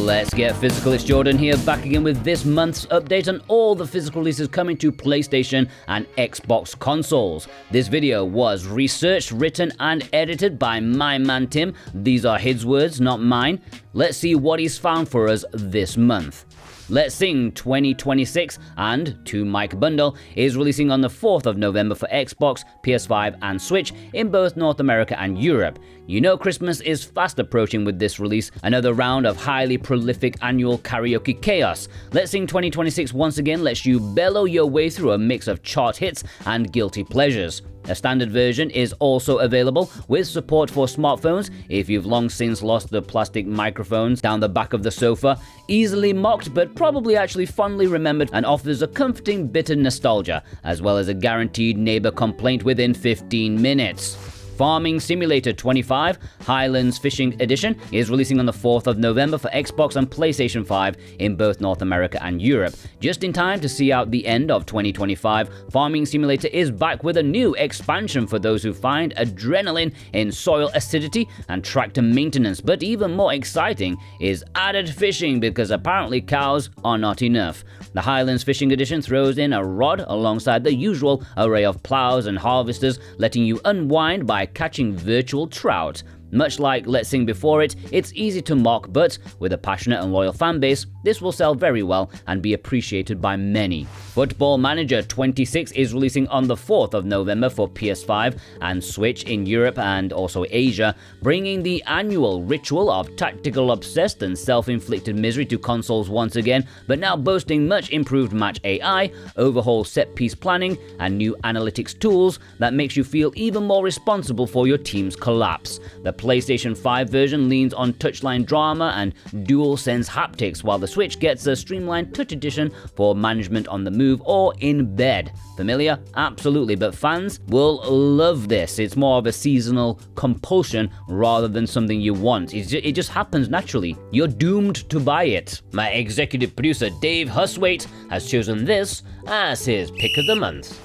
Let's get physical. It's Jordan here, back again with this month's update on all the physical releases coming to PlayStation and Xbox consoles. This video was researched, written and edited by my man Tim. These are his words, not mine. Let's see what he's found for us this month. Let's Sing 2026 and To Mike Bundle is releasing on the 4th of November for Xbox, PS5 and Switch in both North America and Europe. You know Christmas is fast approaching with this release, another round of highly prolific annual karaoke chaos. Let's Sing 2026 once again lets you bellow your way through a mix of chart hits and guilty pleasures. A standard version is also available with support for smartphones if you've long since lost the plastic microphones down the back of the sofa, easily mocked but probably actually fondly remembered, and offers a comforting bit of nostalgia, as well as a guaranteed neighbor complaint within 15 minutes. Farming Simulator 25 Highlands Fishing Edition is releasing on the 4th of November for Xbox and PlayStation 5 in both North America and Europe. Just in time to see out the end of 2025, Farming Simulator is back with a new expansion for those who find adrenaline in soil acidity and tractor maintenance. But even more exciting is added fishing, because apparently cows are not enough. The Highlands Fishing Edition throws in a rod alongside the usual array of plows and harvesters, letting you unwind by catching virtual trout. Much like Let's Sing before it, it's easy to mock, but with a passionate and loyal fanbase, this will sell very well and be appreciated by many. Football Manager 26 is releasing on the 4th of November for PS5 and Switch in Europe and also Asia, bringing the annual ritual of tactical obsessed and self-inflicted misery to consoles once again, but now boasting much improved match AI, overhauled set-piece planning, and new analytics tools that makes you feel even more responsible for your team's collapse. The PlayStation 5 version leans on touchline drama and DualSense haptics, while the Switch gets a streamlined touch edition for management on the move or in bed. Familiar? Absolutely, but fans will love this. It's more of a seasonal compulsion rather than something you want. It just happens naturally. You're doomed to buy it. My executive producer Dave Huswaite has chosen this as his pick of the month.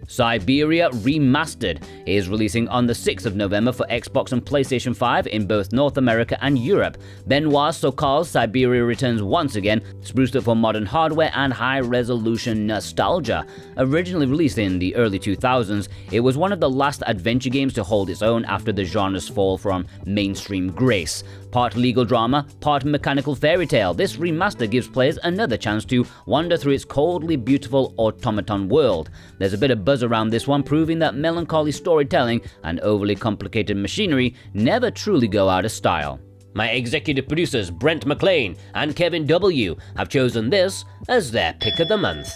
Syberia Remastered is releasing on the 6th of November for Xbox and PlayStation 5 in both North America and Europe. Benoit Sokal's Syberia returns once again, spruced up for modern hardware and high-resolution nostalgia. Originally released in the early 2000s, it was one of the last adventure games to hold its own after the genre's fall from mainstream grace. Part legal drama, part mechanical fairy tale, this remaster gives players another chance to wander through its coldly beautiful automaton world. There's a bit of buzz around this one, proving that melancholy storytelling and overly complicated machinery never truly go out of style. My executive producers Brent McLean and Kevin W. have chosen this as their pick of the month.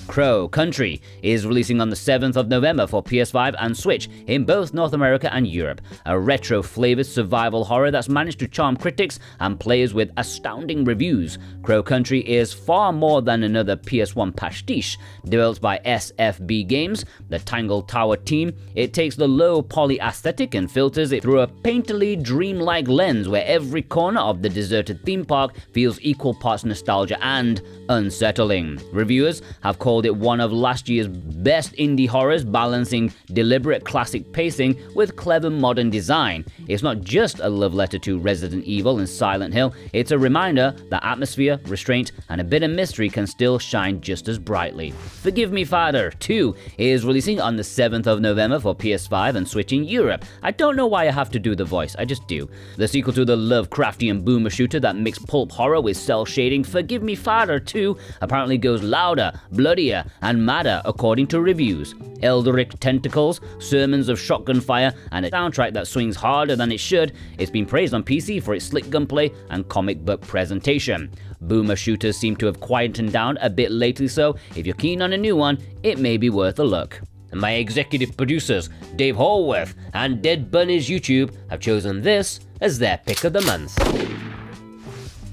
Crow Country is releasing on the 7th of November for PS5 and Switch in both North America and Europe. A retro-flavored survival horror that's managed to charm critics and players with astounding reviews. Crow Country is far more than another PS1 pastiche. Developed by SFB Games, the Tangled Tower team, it takes the low-poly aesthetic and filters it through a painterly, dreamlike lens where every corner of the deserted theme park feels equal parts nostalgia and unsettling. Reviewers have called it one of last year's best indie horrors, balancing deliberate classic pacing with clever modern design. It's not just a love letter to Resident Evil and Silent Hill, it's a reminder that atmosphere, restraint, and a bit of mystery can still shine just as brightly. Forgive Me Father 2 is releasing on the 7th of November for PS5 and Switch in Europe. I don't know why I have to do the voice, I just do. The sequel to the Lovecraftian boomer shooter that mixed pulp horror with cell shading, Forgive Me Father 2 apparently goes louder, bloodier, and madder according to reviews. Eldritch tentacles, sermons of shotgun fire, and a soundtrack that swings harder than it should. It's been praised on PC for its slick gunplay and comic book presentation. Boomer shooters seem to have quietened down a bit lately, so if you're keen on a new one, it may be worth a look. And my executive producers, Dave Hallworth and Dead Bunny's YouTube, have chosen this as their pick of the month.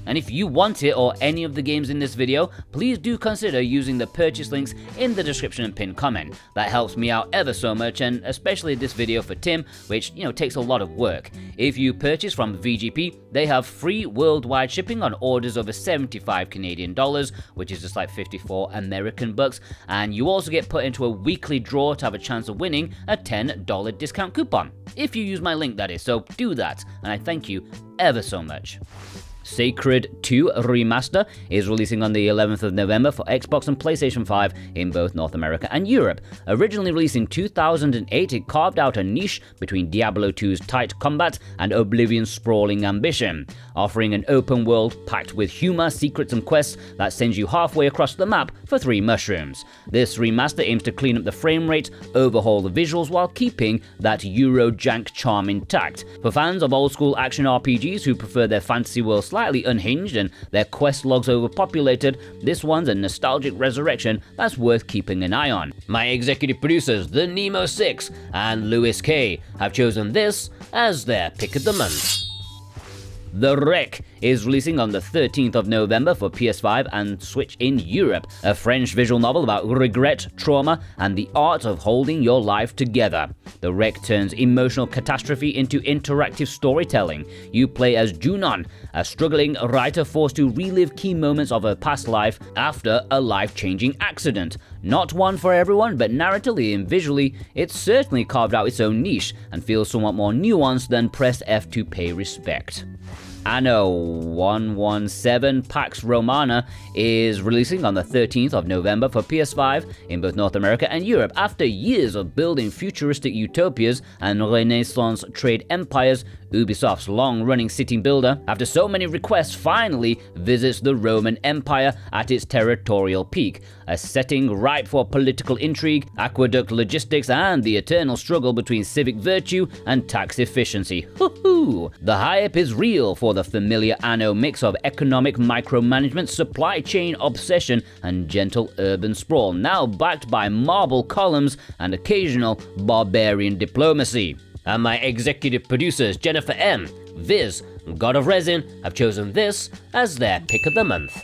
And if you want it or any of the games in this video, please do consider using the purchase links in the description and pinned comment. That helps me out ever so much, and especially this video for Tim, which takes a lot of work. If you purchase from VGP, they have free worldwide shipping on orders over 75 Canadian dollars, which is just like 54 American bucks, and you also get put into a weekly draw to have a chance of winning a $10 discount coupon. If you use my link, that is, so do that, and I thank you ever so much. Sacred 2 Remaster is releasing on the 11th of November for Xbox and PlayStation 5 in both North America and Europe. Originally released in 2008, it carved out a niche between Diablo 2's tight combat and Oblivion's sprawling ambition, offering an open world packed with humor, secrets and quests that sends you halfway across the map for 3 mushrooms. This remaster aims to clean up the frame rate, overhaul the visuals while keeping that Euro jank charm intact. For fans of old school action RPGs who prefer their fantasy world slightly unhinged and their quest logs overpopulated, this one's a nostalgic resurrection that's worth keeping an eye on. My executive producers, the Nemo 6 and Lewis K, have chosen this as their pick of the month. The Wreck is releasing on the 13th of November for PS5 and Switch in Europe, a French visual novel about regret, trauma, and the art of holding your life together. The Wreck turns emotional catastrophe into interactive storytelling. You play as Junon, a struggling writer forced to relive key moments of her past life after a life-changing accident. Not one for everyone, but narratively and visually, it's certainly carved out its own niche and feels somewhat more nuanced than press F to pay respect. Anno 117 Pax Romana is releasing on the 13th of November for PS5 in both North America and Europe. After years of building futuristic utopias and Renaissance trade empires, Ubisoft's long-running city builder, after so many requests, finally visits the Roman Empire at its territorial peak, a setting ripe for political intrigue, aqueduct logistics, and the eternal struggle between civic virtue and tax efficiency. Hoo-hoo! The hype is real for the familiar Anno mix of economic micromanagement, supply chain obsession, and gentle urban sprawl, now backed by marble columns and occasional barbarian diplomacy. And my executive producers, Jennifer M, Viz, God of Resin, have chosen this as their pick of the month.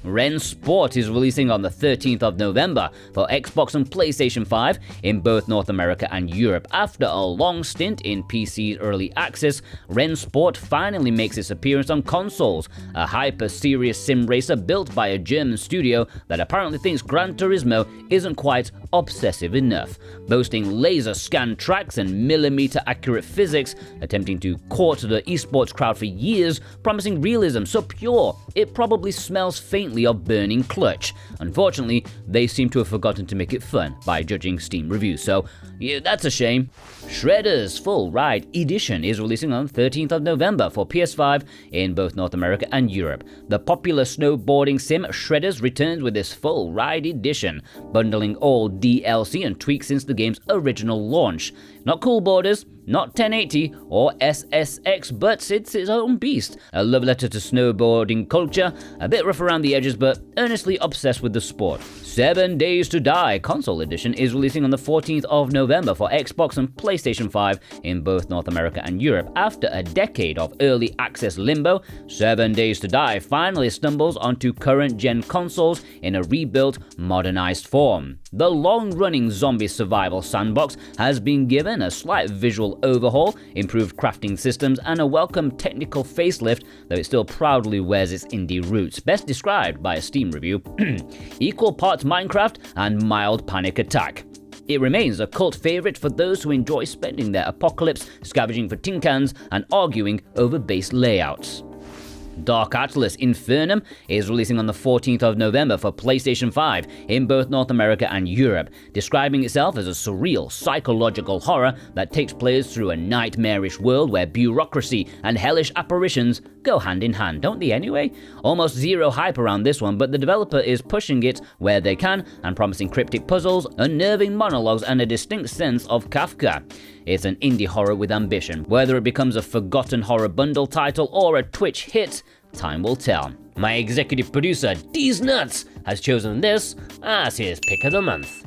Rennsport is releasing on the 13th of November for Xbox and PlayStation 5 in both North America and Europe. After a long stint in PC's early access, Rennsport finally makes its appearance on consoles, a hyper-serious sim racer built by a German studio that apparently thinks Gran Turismo isn't quite obsessive enough, boasting laser-scanned tracks and millimeter-accurate physics, attempting to court the esports crowd for years, promising realism so pure it probably smells faintly of burning clutch. Unfortunately, they seem to have forgotten to make it fun by judging Steam reviews, so yeah, that's a shame. Shredder's Full Ride Edition is releasing on the 13th of November for PS5 in both North America and Europe. The popular snowboarding sim Shredders returns with this Full Ride Edition, bundling all DLC and tweaks since the game's original launch. Not cool borders, not 1080 or SSX, but it's its own beast. A love letter to snowboarding culture, a bit rough around the edges, but earnestly obsessed with the sport. 7 Days to Die Console Edition is releasing on the 14th of November for Xbox and PlayStation 5 in both North America and Europe. After a decade of early access limbo, 7 Days to Die finally stumbles onto current-gen consoles in a rebuilt, modernized form. The long-running zombie survival sandbox has been given a slight visual overhaul, improved crafting systems, and a welcome technical facelift, though it still proudly wears its indie roots, best described by a Steam review, equal parts Minecraft and mild panic attack. It remains a cult favorite for those who enjoy spending their apocalypse scavenging for tin cans and arguing over base layouts. Dark Atlas Infernum is releasing on the 14th of November for PlayStation 5 in both North America and Europe, describing itself as a surreal psychological horror that takes players through a nightmarish world where bureaucracy and hellish apparitions go hand in hand, don't they anyway? Almost zero hype around this one, but the developer is pushing it where they can and promising cryptic puzzles, unnerving monologues, and a distinct sense of Kafka. It's an indie horror with ambition. Whether it becomes a forgotten horror bundle title or a Twitch hit, time will tell. My executive producer, D's Nuts, has chosen this as his pick of the month.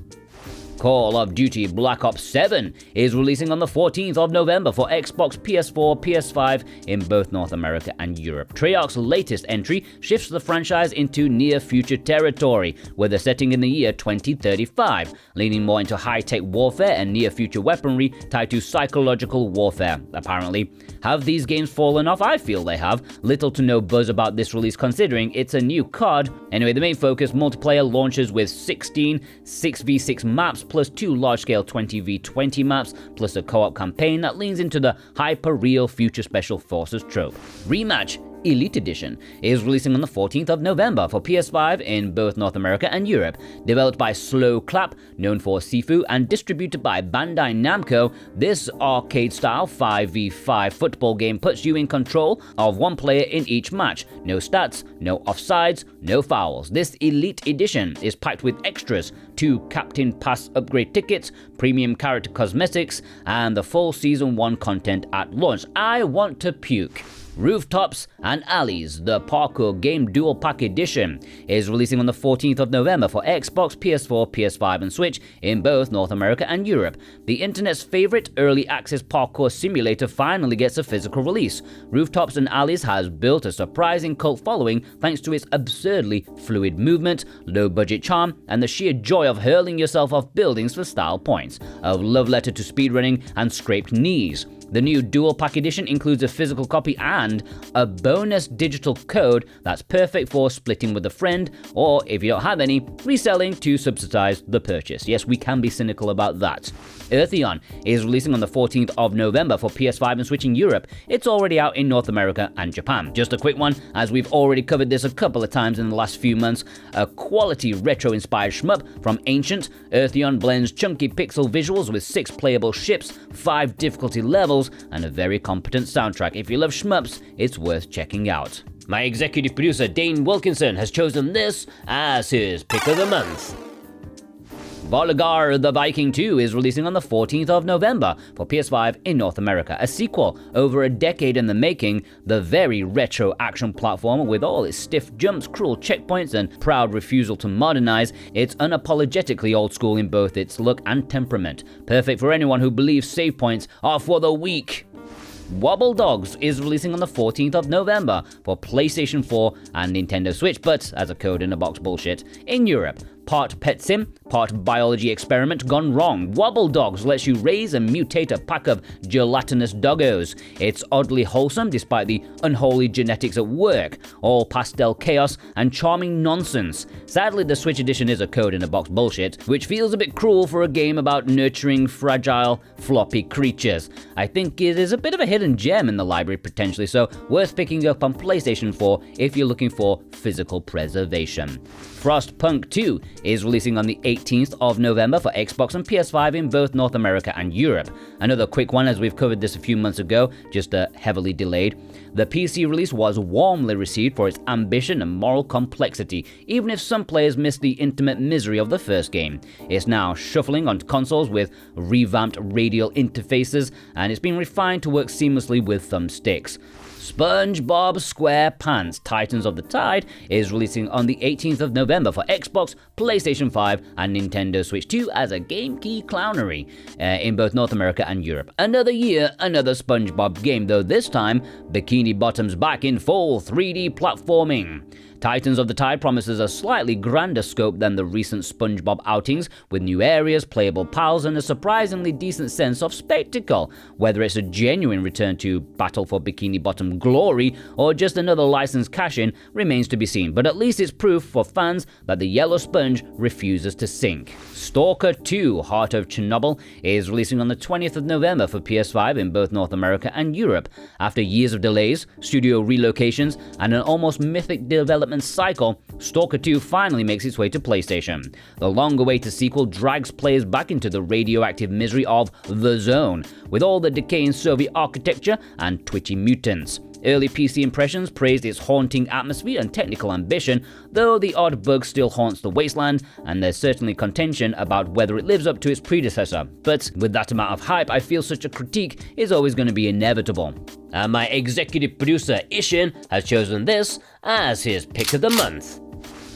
Call of Duty Black Ops 7 is releasing on the 14th of November for Xbox, PS4, PS5 in both North America and Europe. Treyarch's latest entry shifts the franchise into near-future territory, with a setting in the year 2035, leaning more into high-tech warfare and near-future weaponry tied to psychological warfare, apparently. Have these games fallen off? I feel they have. Little to no buzz about this release considering it's a new COD. Anyway, the main focus, multiplayer, launches with 16 6v6 maps plus 2 large-scale 20v20 maps, plus a co-op campaign that leans into the hyper-real future special forces trope. Rematch Elite Edition is releasing on the 14th of November for PS5 in both North America and Europe. Developed by Slow Clap, known for Sifu, and distributed by Bandai Namco, this arcade-style 5v5 football game puts you in control of one player in each match. No stats, no offsides, no fouls. This Elite Edition is packed with extras, 2 Captain Pass upgrade tickets, premium character cosmetics, and the full Season 1 content at launch. I want to puke. Rooftops Alleys, the parkour game dual pack edition, is releasing on the 14th of November for Xbox, PS4, PS5 and Switch in both North America and Europe. The internet's favorite early access parkour simulator finally gets a physical release. Rooftops Alleys has built a surprising cult following thanks to its absurdly fluid movement, low budget charm, and the sheer joy of hurling yourself off buildings for style points. A love letter to speedrunning and scraped knees. The new dual pack edition includes a physical copy and a bonus digital code that's perfect for splitting with a friend, or if you don't have any, reselling to subsidize the purchase. Yes, we can be cynical about that. Earthion is releasing on the 14th of November for PS5 and Switch in Europe. It's already out in North America and Japan. Just a quick one, as we've already covered this a couple of times in the last few months, a quality retro-inspired shmup from Ancient. Earthion blends chunky pixel visuals with 6 playable ships, 5 difficulty levels, and a very competent soundtrack. If you love shmups, it's worth checking out. My executive producer Dane Wilkinson has chosen this as his pick of the month. Volgarr the Viking II is releasing on the 14th of November for PS5 in North America. A sequel over a decade in the making, the very retro action platformer with all its stiff jumps, cruel checkpoints, and proud refusal to modernize, it's unapologetically old school in both its look and temperament. Perfect for anyone who believes save points are for the weak. Wobbledogs is releasing on the 14th of November for PlayStation 4 and Nintendo Switch, but as a code in a box bullshit, in Europe. Part pet sim, part biology experiment gone wrong. Wobbledogs lets you raise and mutate a pack of gelatinous doggos. It's oddly wholesome despite the unholy genetics at work, all pastel chaos and charming nonsense. Sadly, the Switch edition is a code in a box bullshit, which feels a bit cruel for a game about nurturing fragile, floppy creatures. I think it is a bit of a hidden gem in the library potentially, so worth picking up on PlayStation 4 if you're looking for physical preservation. Frostpunk 2 is releasing on the 18th of November for Xbox and PS5 in both North America and Europe. Another quick one, as we've covered this a few months ago, just heavily delayed. The PC release was warmly received for its ambition and moral complexity, even if some players missed the intimate misery of the first game. It's now shuffling onto consoles with revamped radial interfaces, and it's been refined to work seamlessly with thumbsticks. Spongebob Squarepants Titans of the Tide is releasing on the 18th of November for Xbox, PlayStation 5 and Nintendo Switch 2 as a game key clownery in both North America and Europe. Another year, another Spongebob game, though this time Bikini Bottom's back in full 3D platforming. Titans of the Tide promises a slightly grander scope than the recent SpongeBob outings, with new areas, playable pals, and a surprisingly decent sense of spectacle. Whether it's a genuine return to Battle for Bikini Bottom glory, or just another licensed cash-in, remains to be seen, but at least it's proof for fans that the yellow sponge refuses to sink. Stalker 2, Heart of Chernobyl, is releasing on the 20th of November for PS5 in both North America and Europe. After years of delays, studio relocations, and an almost mythic development cycle, Stalker 2 finally makes its way to PlayStation. The long-awaited sequel drags players back into the radioactive misery of The Zone, with all the decaying Soviet architecture and twitchy mutants. Early PC impressions praised its haunting atmosphere and technical ambition, though the odd bug still haunts the wasteland, and there's certainly contention about whether it lives up to its predecessor. But with that amount of hype, I feel such a critique is always going to be inevitable. And my executive producer, Ishin, has chosen this as his pick of the month.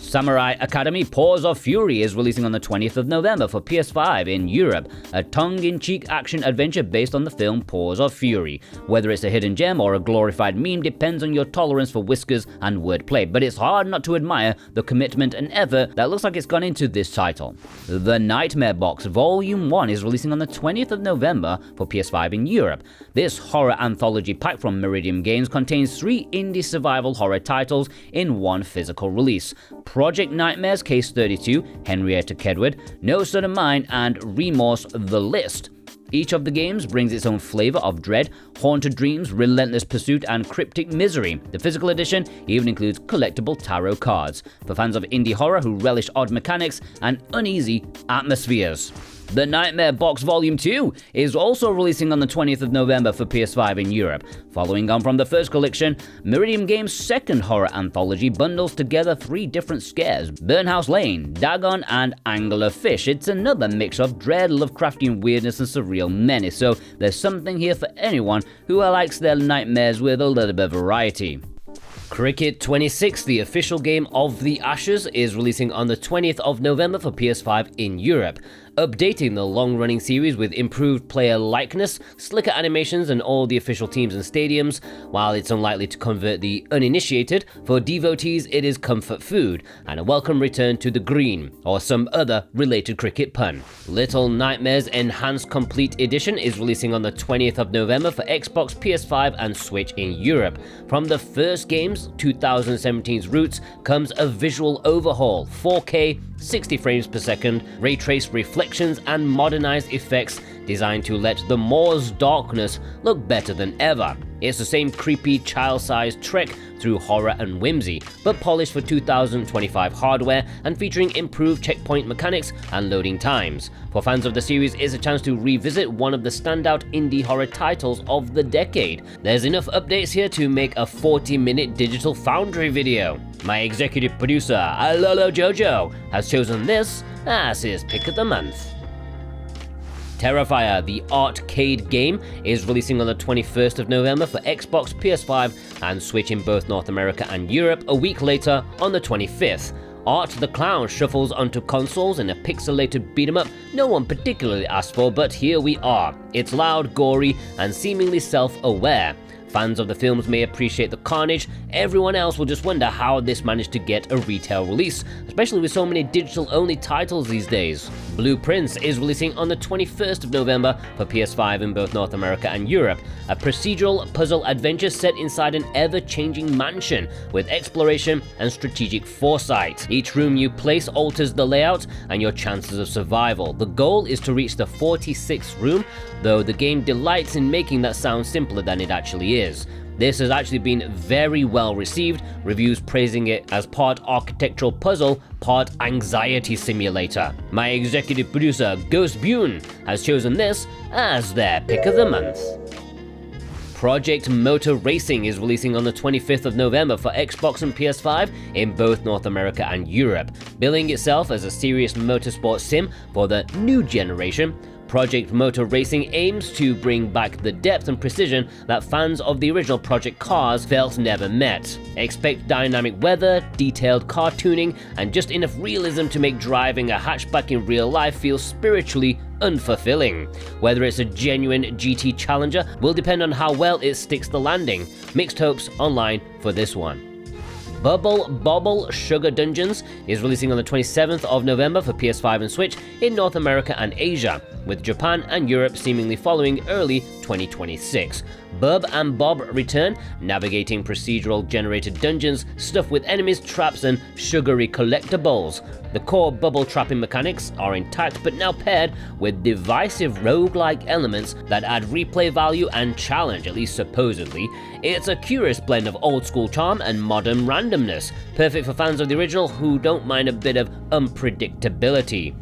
Samurai Academy Paws of Fury is releasing on the 20th of November for PS5 in Europe, a tongue-in-cheek action adventure based on the film Paws of Fury. Whether it's a hidden gem or a glorified meme depends on your tolerance for whiskers and wordplay, but it's hard not to admire the commitment and effort that looks like it's gone into this title. The Nightmare Box Volume 1 is releasing on the 20th of November for PS5 in Europe. This horror anthology pack from Meridian Games contains 3 indie survival horror titles in one physical release. Project Nightmares Case 32, Henrietta Kedward, No Son of Mine, and Remorse The List. Each of the games brings its own flavor of dread, haunted dreams, relentless pursuit, and cryptic misery. The physical edition even includes collectible tarot cards for fans of indie horror who relish odd mechanics and uneasy atmospheres. The Nightmare Box Volume 2 is also releasing on the 20th of November for PS5 in Europe. Following on from the first collection, Meridian Games' second horror anthology bundles together 3 different scares: Burnhouse Lane, Dagon, and Anglerfish. It's another mix of dread, Lovecraftian weirdness, and surreal menace, so there's something here for anyone who likes their nightmares with a little bit of variety. Cricket 26, the official game of the Ashes, is releasing on the 20th of November for PS5 in Europe. Updating the long-running series with improved player likeness, slicker animations, and all the official teams and stadiums. While it's unlikely to convert the uninitiated, for devotees it is comfort food, and a welcome return to the green, or some other related cricket pun. Little Nightmares Enhanced Complete Edition is releasing on the 20th of November for Xbox, PS5, and Switch in Europe. From the first game's 2017's roots comes a visual overhaul, 4K, 60 frames per second, ray traced reflections, and modernized effects designed to let the Moor's darkness look better than ever. It's the same creepy, child-sized trek through horror and whimsy, but polished for 2025 hardware and featuring improved checkpoint mechanics and loading times. For fans of the series, it's a chance to revisit one of the standout indie horror titles of the decade. There's enough updates here to make a 40-minute Digital Foundry video. My executive producer, Alolo Jojo, has chosen this as his pick of the month. Terrifier the Artcade game is releasing on the 21st of November for Xbox, PS5, and Switch in both North America and Europe a week later on the 25th. Art the Clown shuffles onto consoles in a pixelated beat-em-up no one particularly asked for, but here we are. It's loud, gory, and seemingly self-aware. Fans of the films may appreciate the carnage, everyone else will just wonder how this managed to get a retail release, especially with so many digital-only titles these days. Blue Prince is releasing on the 21st of November for PS5 in both North America and Europe, a procedural puzzle adventure set inside an ever-changing mansion with exploration and strategic foresight. Each room you place alters the layout and your chances of survival. The goal is to reach the 46th room, though the game delights in making that sound simpler than it actually is. This has actually been very well received, reviews praising it as part architectural puzzle, part anxiety simulator. My executive producer, Ghost Bune, has chosen this as their pick of the month. Project Motor Racing is releasing on the 25th of November for Xbox and PS5 in both North America and Europe. Billing itself as a serious motorsport sim for the new generation, Project Motor Racing aims to bring back the depth and precision that fans of the original Project Cars felt never met. Expect dynamic weather, detailed cartooning, and just enough realism to make driving a hatchback in real life feel spiritually unfulfilling. Whether it's a genuine GT challenger will depend on how well it sticks the landing. Mixed hopes online for this one. Bobble Sugar Dungeons is releasing on the 27th of November for PS5 and Switch in North America and Asia, with Japan and Europe seemingly following early 2026. Bub and Bob return, navigating procedural generated dungeons stuffed with enemies, traps, and sugary collectibles. The core bubble trapping mechanics are intact, but now paired with divisive roguelike elements that add replay value and challenge, at least supposedly. It's a curious blend of old school charm and modern randomness, perfect for fans of the original who don't mind a bit of unpredictability.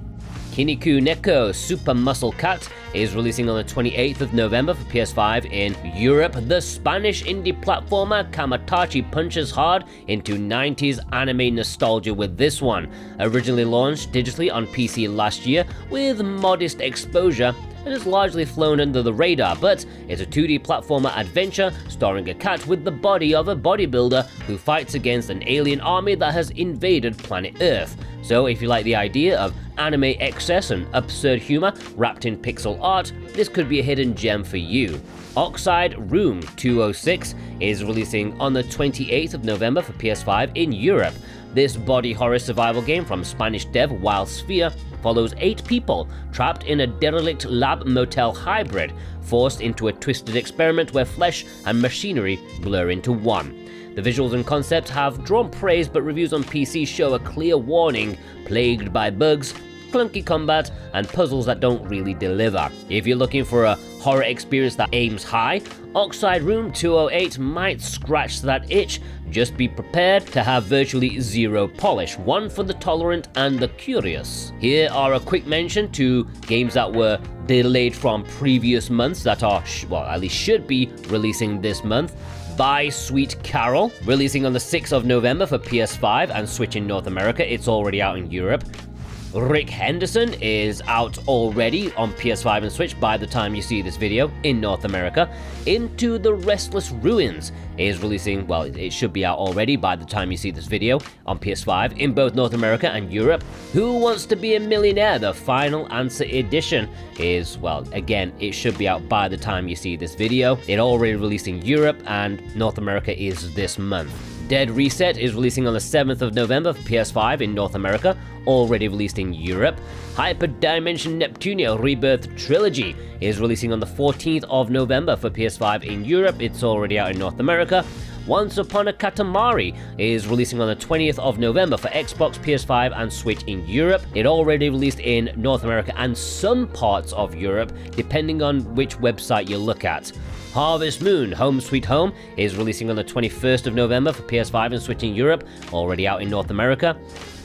Kinnikuneko Super Muscle Cat is releasing on the 28th of November for PS5 in Europe. The Spanish indie platformer Kamatachi punches hard into 90s anime nostalgia with this one. Originally launched digitally on PC last year with modest exposure, it has largely flown under the radar, but it's a 2D platformer adventure starring a cat with the body of a bodybuilder who fights against an alien army that has invaded planet Earth. So if you like the idea of anime excess and absurd humor wrapped in pixel art, this could be a hidden gem for you. Oxide Room 206 is releasing on the 28th of November for PS5 in Europe. This body horror survival game from Spanish dev Wild Sphere follows 8 people trapped in a derelict lab motel hybrid, forced into a twisted experiment where flesh and machinery blur into one. The visuals and concept have drawn praise, but reviews on PC show a clear warning: plagued by bugs, clunky combat, and puzzles that don't really deliver. If you're looking for a horror experience that aims high, Oxide Room 208 might scratch that itch. Just be prepared to have virtually zero polish, one for the tolerant and the curious. Here are a quick mention to games that were delayed from previous months that are, well, at least should be releasing this month. Bye Sweet Carol, releasing on the 6th of November for PS5 and Switch in North America. It's already out in Europe. Rick Henderson is out already on PS5 and Switch by the time you see this video in North America. Into the Restless Ruins is releasing, well, it should be out already by the time you see this video on PS5 in both North America and Europe. Who Wants to Be a Millionaire? The Final Answer Edition is, well, again, it should be out by the time you see this video. It already released in Europe and North America is this month. Dead Reset is releasing on the 7th of November for PS5 in North America, already released in Europe. Hyperdimension Neptunia Rebirth Trilogy is releasing on the 14th of November for PS5 in Europe, it's already out in North America. Once Upon a Katamari is releasing on the 20th of November for Xbox, PS5 and Switch in Europe. It already released in North America and some parts of Europe, depending on which website you look at. Harvest Moon Home Sweet Home is releasing on the 21st of November for PS5 and Switch in Europe, already out in North America.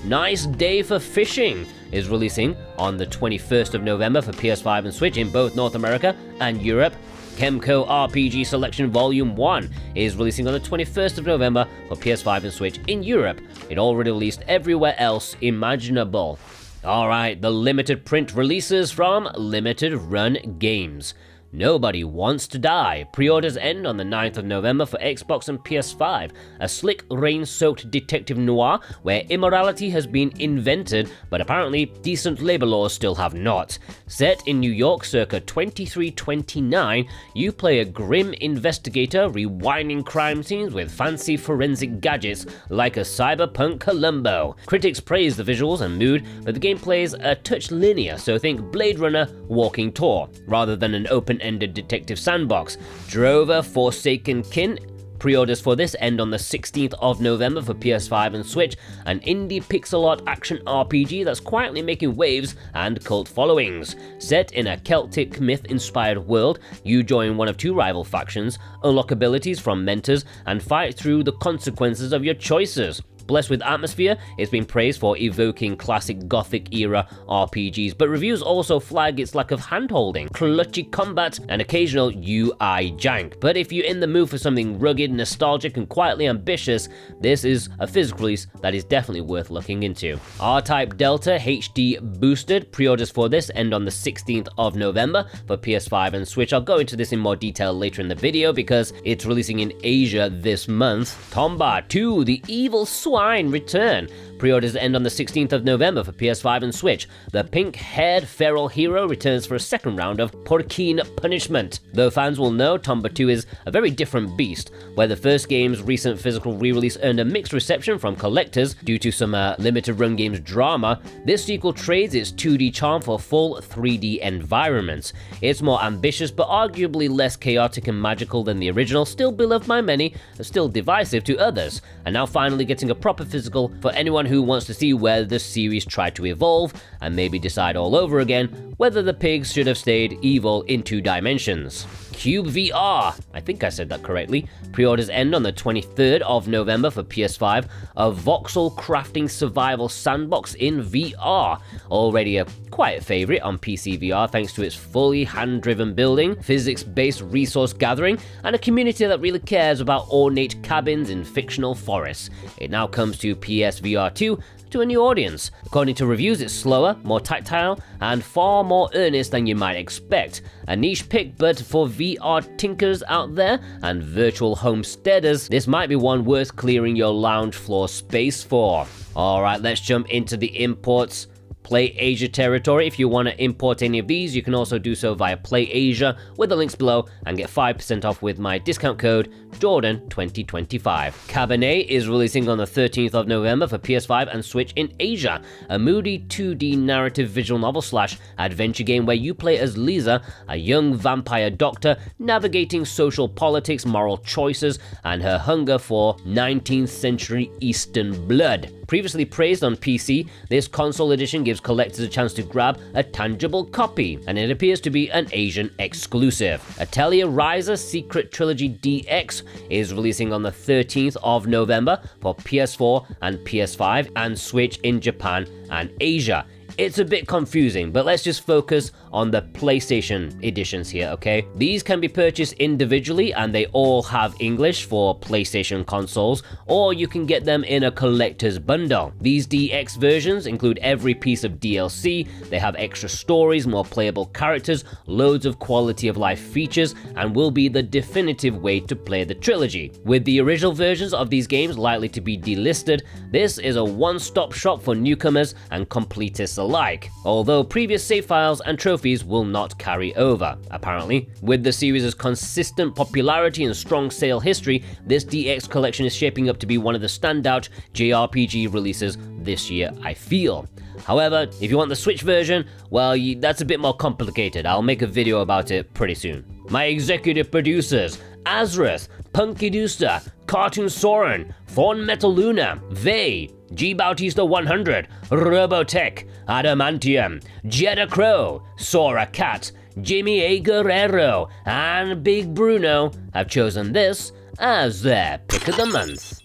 Nice Day for Fishing is releasing on the 21st of November for PS5 and Switch in both North America and Europe. Kemco RPG Selection Volume 1 is releasing on the 21st of November for PS5 and Switch in Europe. It already released everywhere else imaginable. Alright, the limited print releases from Limited Run Games. Nobody Wants to Die. Pre-orders end on the 9th of November for Xbox and PS5. A slick, rain-soaked detective noir where immorality has been invented, but apparently decent labor laws still have not. Set in New York circa 2329, you play a grim investigator rewinding crime scenes with fancy forensic gadgets like a cyberpunk Columbo. Critics praise the visuals and mood, but the gameplay is a touch linear, so think Blade Runner Walking Tour, rather than an open-ended detective sandbox. Drova Forsaken Kin. Pre-orders for this end on the 16th of November for PS5 and Switch, an indie pixel art action RPG that's quietly making waves and cult followings. Set in a Celtic myth-inspired world, you join one of two rival factions, unlock abilities from mentors, and fight through the consequences of your choices. Blessed with atmosphere, it's been praised for evoking classic Gothic-era RPGs, but reviews also flag its lack of hand-holding, clutchy combat, and occasional UI jank. But if you're in the mood for something rugged, nostalgic, and quietly ambitious, this is a physical release that is definitely worth looking into. R-Type Delta HD Boosted. Pre-orders for this end on the 16th of November for PS5 and Switch. I'll go into this in more detail later in the video because it's releasing in Asia this month. Tomba 2, The Evil Swine return. Pre-orders end on the 16th of November for PS5 and Switch. The pink-haired feral hero returns for a second round of Porcine punishment. Though fans will know, Tomba 2 is a very different beast. Where the first game's recent physical re-release earned a mixed reception from collectors due to some limited run games drama, this sequel trades its 2D charm for full 3D environments. It's more ambitious but arguably less chaotic and magical than the original, still beloved by many, still divisive to others, and now finally getting a proper physical for anyone who wants to see where the series tried to evolve and maybe decide all over again whether the pigs should have stayed evil in 2 dimensions. CubeVR, I think I said that correctly. Pre-orders end on the 23rd of November for PS5, a voxel crafting survival sandbox in VR. Already a quiet favorite on PC VR thanks to its fully hand-driven building, physics-based resource gathering, and a community that really cares about ornate cabins in fictional forests. It now comes to PSVR 2 to a new audience. According to reviews, it's slower, more tactile, and far more earnest than you might expect. A niche pick, but for VR tinkers out there and virtual homesteaders, this might be one worth clearing your lounge floor space for. Alright, let's jump into the imports. Play Asia territory. If you want to import any of these, you can also do so via Play Asia with the links below and get 5% off with my discount code Jordan2025. Cabernet is releasing on the 13th of November for PS5 and Switch in Asia, a moody 2D narrative visual novel / adventure game where you play as Lisa, a young vampire doctor navigating social politics, moral choices, and her hunger for 19th century Eastern blood. Previously praised on PC, this console edition gives gives collectors a chance to grab a tangible copy, and it appears to be an Asian exclusive. Atelier Ryza Secret Trilogy DX is releasing on the 13th of November for PS4 and PS5 and Switch in Japan and Asia. It's a bit confusing, but let's just focus on the PlayStation editions here, okay? These can be purchased individually and they all have English for PlayStation consoles, or you can get them in a collector's bundle. These DX versions include every piece of DLC, they have extra stories, more playable characters, loads of quality of life features, and will be the definitive way to play the trilogy. With the original versions of these games likely to be delisted, this is a one-stop shop for newcomers and completists alike, although previous save files and trophies will not carry over, apparently. With the series' consistent popularity and strong sale history, this DX collection is shaping up to be one of the standout JRPG releases this year, I feel. However, if you want the Switch version, well, that's a bit more complicated. I'll make a video about it pretty soon. My executive producers: Azrith, Punky Dooster, Cartoon Soren, Fawn Metal Luna, Vey, G Bautista 100, Robotech, Adamantium, Jeddah Crow, Sora Cat, Jimmy A. Guerrero, and Big Bruno have chosen this as their pick of the month.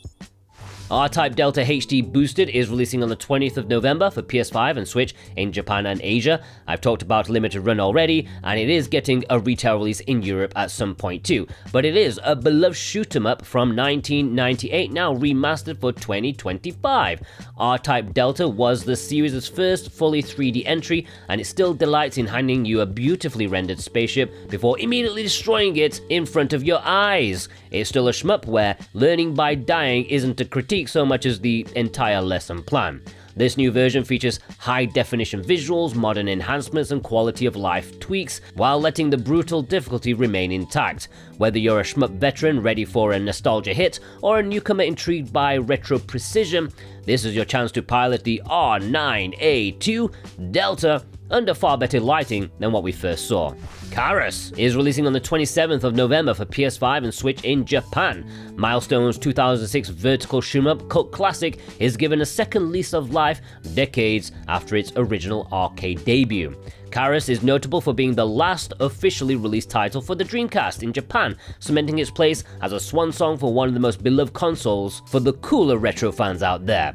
R-Type Delta HD Boosted is releasing on the 20th of November for PS5 and Switch in Japan and Asia. I've talked about Limited Run already, and it is getting a retail release in Europe at some point too. But it is a beloved shoot-'em-up from 1998, now remastered for 2025. R-Type Delta was the series' first fully 3D entry, and it still delights in handing you a beautifully rendered spaceship before immediately destroying it in front of your eyes. It's still a shmup where learning by dying isn't a critique so much as the entire lesson plan. This new version features high-definition visuals, modern enhancements, and quality of life tweaks, while letting the brutal difficulty remain intact. Whether you're a shmup veteran ready for a nostalgia hit, or a newcomer intrigued by retro precision, this is your chance to pilot the R9A2 Delta under far better lighting than what we first saw. Karous is releasing on the 27th of November for PS5 and Switch in Japan. Milestone's 2006 vertical shoot-'em-up cult classic is given a second lease of life decades after its original arcade debut. Karous is notable for being the last officially released title for the Dreamcast in Japan, cementing its place as a swan song for one of the most beloved consoles for the cooler retro fans out there.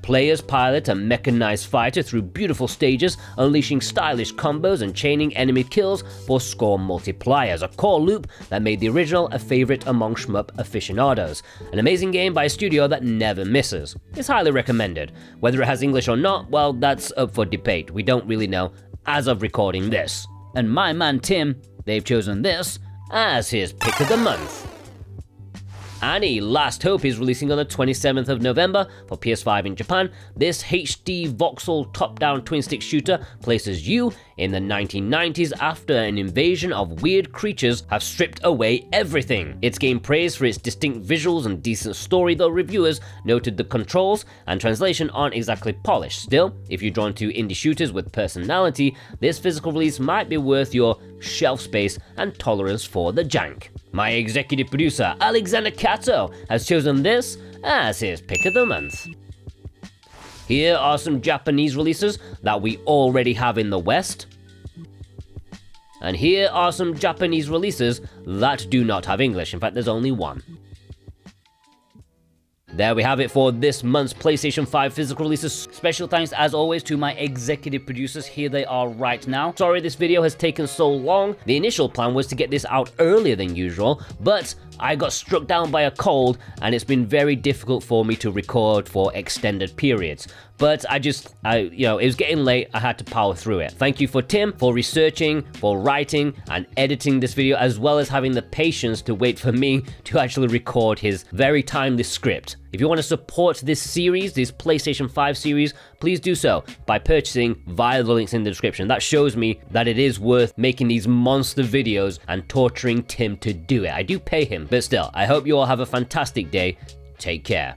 Players pilot a mechanized fighter through beautiful stages, unleashing stylish combos and chaining enemy kills for score multipliers, a core loop that made the original a favorite among shmup aficionados. An amazing game by a studio that never misses. It's highly recommended. Whether it has English or not, well, that's up for debate. We don't really know as of recording this. And my man Tim, they've chosen this as his pick of the month. Annie Last Hope is releasing on the 27th of November for PS5 in Japan. This HD voxel top-down twin-stick shooter places you in the 1990s after an invasion of weird creatures have stripped away everything. It's gained praise for its distinct visuals and decent story, though reviewers noted the controls and translation aren't exactly polished. Still, if you're drawn to indie shooters with personality, this physical release might be worth your shelf space and tolerance for the jank. My executive producer, Alexander Cato, has chosen this as his pick of the month. Here are some Japanese releases that we already have in the West. And here are some Japanese releases that do not have English. In fact, there's only one. There we have it for this month's PlayStation 5 physical releases. Special thanks, as always, to my executive producers. Here they are right now. Sorry this video has taken so long. The initial plan was to get this out earlier than usual, but I got struck down by a cold, and it's been very difficult for me to record for extended periods. But it was getting late, I had to power through it. Thank you for Tim for researching, for writing, and editing this video, as well as having the patience to wait for me to actually record his very timely script. If you want to support this series, this PlayStation 5 series, please do so by purchasing via the links in the description. That shows me that it is worth making these monster videos and torturing Tim to do it. I do pay him, but still, I hope you all have a fantastic day. Take care.